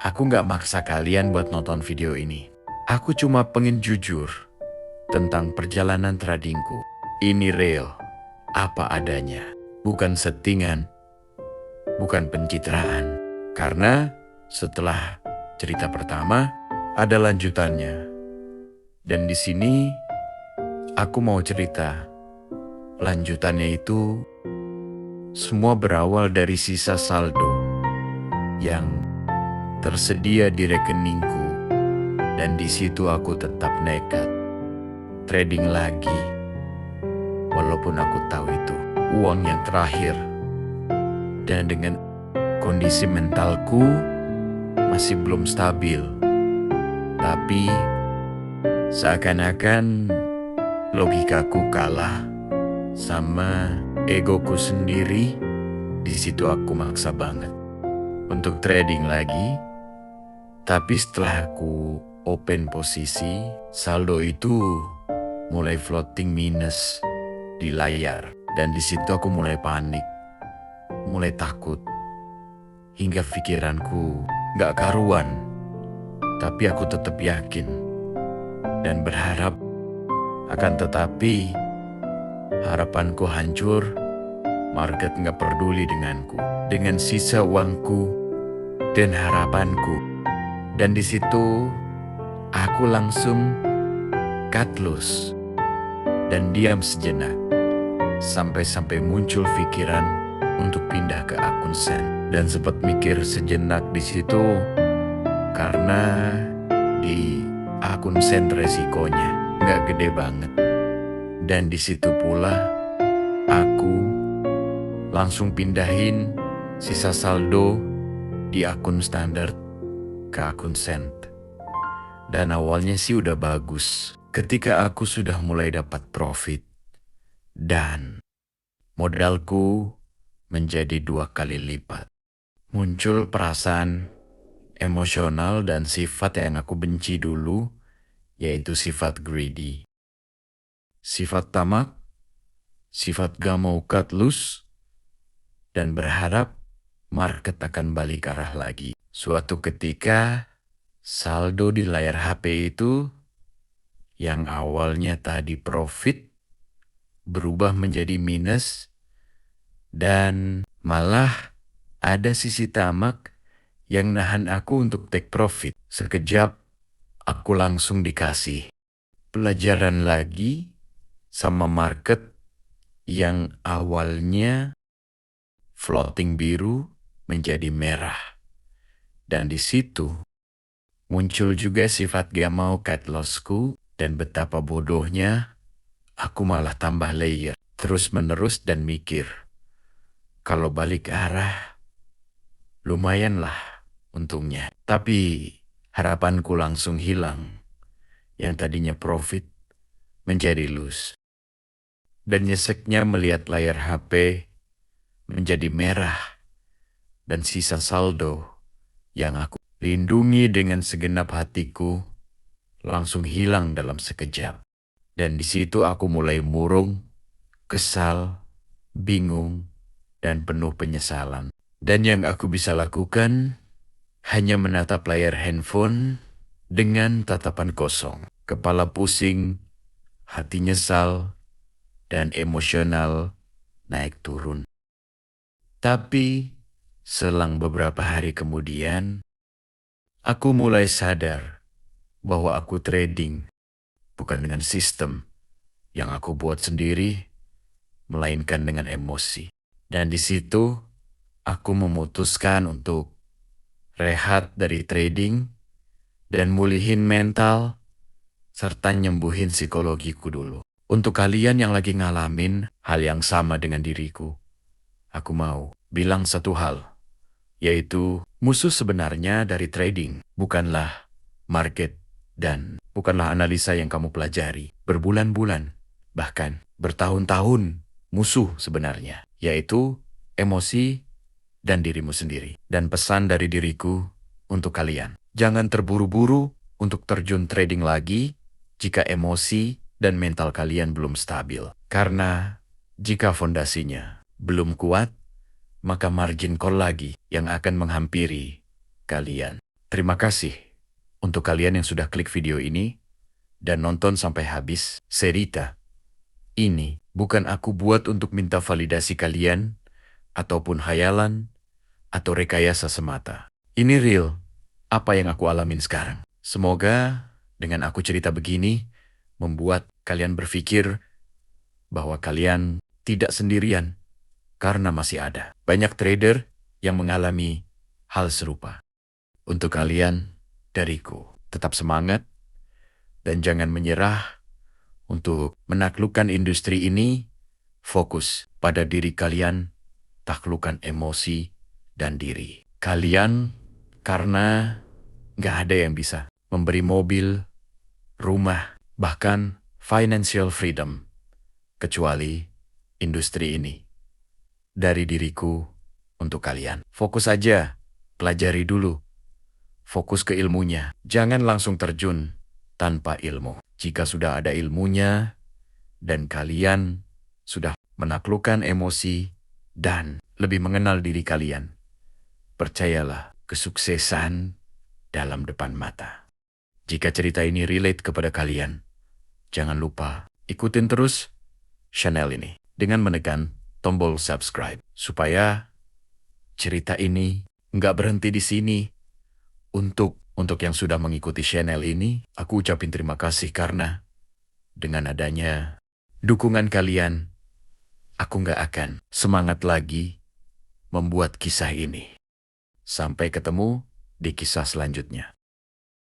Aku nggak maksa kalian buat nonton video ini. Aku cuma pengen jujur tentang perjalanan tradingku. Ini real, apa adanya. Bukan settingan, bukan pencitraan. Karena setelah cerita pertama, ada lanjutannya. Dan di sini, aku mau cerita. Lanjutannya itu, semua berawal dari sisa saldo yang tersedia di rekeningku. Dan di situ aku tetap nekat. Trading lagi. Walaupun aku tahu itu uang yang terakhir. Dan dengan kondisi mentalku masih belum stabil. Tapi seakan-akan logikaku kalah sama egoku sendiri. Di situ aku maksa banget untuk trading lagi. Tapi setelah aku open posisi, saldo itu mulai floating minus di layar. Dan di situ aku mulai panik, mulai takut. Hingga pikiranku gak karuan. Tapi aku tetap yakin dan berharap. Akan tetapi harapanku hancur. Market gak peduli denganku, dengan sisa uangku dan harapanku. Dan di situ aku langsung cut loss dan diam sejenak. Sampai muncul pikiran untuk pindah ke akun Sen. Dan sempat mikir sejenak di situ karena di akun Sen resikonya nggak gede banget. Dan di situ pula aku langsung pindahin sisa saldo di akun standar ke akun Sen. Dan awalnya sih udah bagus. Ketika aku sudah mulai dapat profit dan modalku menjadi 2 kali lipat, muncul perasaan emosional dan sifat yang aku benci dulu, yaitu sifat greedy. Sifat tamak, sifat gak mau cut loss, dan berharap market akan balik arah lagi. Suatu ketika, saldo di layar HP itu yang awalnya tadi profit berubah menjadi minus, dan malah ada sisi tamak yang nahan aku untuk take profit. Sekejap aku langsung dikasih pelajaran lagi sama market yang awalnya floating biru menjadi merah. Dan di situ muncul juga sifat gak mau cut lossku, dan betapa bodohnya aku malah tambah layer terus menerus dan mikir kalau balik arah lumayan lah untungnya. Tapi harapanku langsung hilang. Yang tadinya profit menjadi loss. Dan nyeseknya melihat layar HP menjadi merah dan sisa saldo yang aku lindungi dengan segenap hatiku langsung hilang dalam sekejap. Dan di situ aku mulai murung, kesal, bingung, dan penuh penyesalan. Dan yang aku bisa lakukan hanya menatap layar handphone dengan tatapan kosong. Kepala pusing, hati nyesal, dan emosional naik turun. Tapi selang beberapa hari kemudian, aku mulai sadar bahwa aku trading bukan dengan sistem yang aku buat sendiri, melainkan dengan emosi. Dan di situ aku memutuskan untuk rehat dari trading dan mulihin mental serta nyembuhin psikologiku dulu. Untuk kalian yang lagi ngalamin hal yang sama dengan diriku, aku mau bilang satu hal, yaitu musuh sebenarnya dari trading bukanlah market dan bukanlah analisa yang kamu pelajari berbulan-bulan, bahkan bertahun-tahun. Musuh sebenarnya yaitu emosi dan dirimu sendiri. Dan pesan dari diriku untuk kalian, jangan terburu-buru untuk terjun trading lagi jika emosi dan mental kalian belum stabil. Karena jika fondasinya belum kuat, maka margin call lagi yang akan menghampiri kalian. Terima kasih untuk kalian yang sudah klik video ini dan nonton sampai habis. Cerita ini bukan aku buat untuk minta validasi kalian, ataupun hayalan, atau rekayasa semata. Ini real, apa yang aku alamin sekarang. Semoga dengan aku cerita begini, membuat kalian berpikir bahwa kalian tidak sendirian, karena masih ada banyak trader yang mengalami hal serupa. Untuk kalian, dariku, tetap semangat dan jangan menyerah untuk menaklukkan industri ini. Fokus pada diri kalian, taklukkan emosi dan diri kalian, karena nggak ada yang bisa memberi mobil, rumah, bahkan financial freedom kecuali industri ini. Dari diriku untuk kalian. Fokus aja, pelajari dulu. Fokus ke ilmunya. Jangan langsung terjun tanpa ilmu. Jika sudah ada ilmunya dan kalian sudah menaklukkan emosi dan lebih mengenal diri kalian, percayalah, kesuksesan dalam depan mata. Jika cerita ini relate kepada kalian, jangan lupa ikutin terus channel ini dengan menekan tombol subscribe supaya cerita ini nggak berhenti di sini. Untuk yang sudah mengikuti channel ini, aku ucapin terima kasih karena dengan adanya dukungan kalian, aku nggak akan semangat lagi membuat kisah ini. Sampai ketemu di kisah selanjutnya.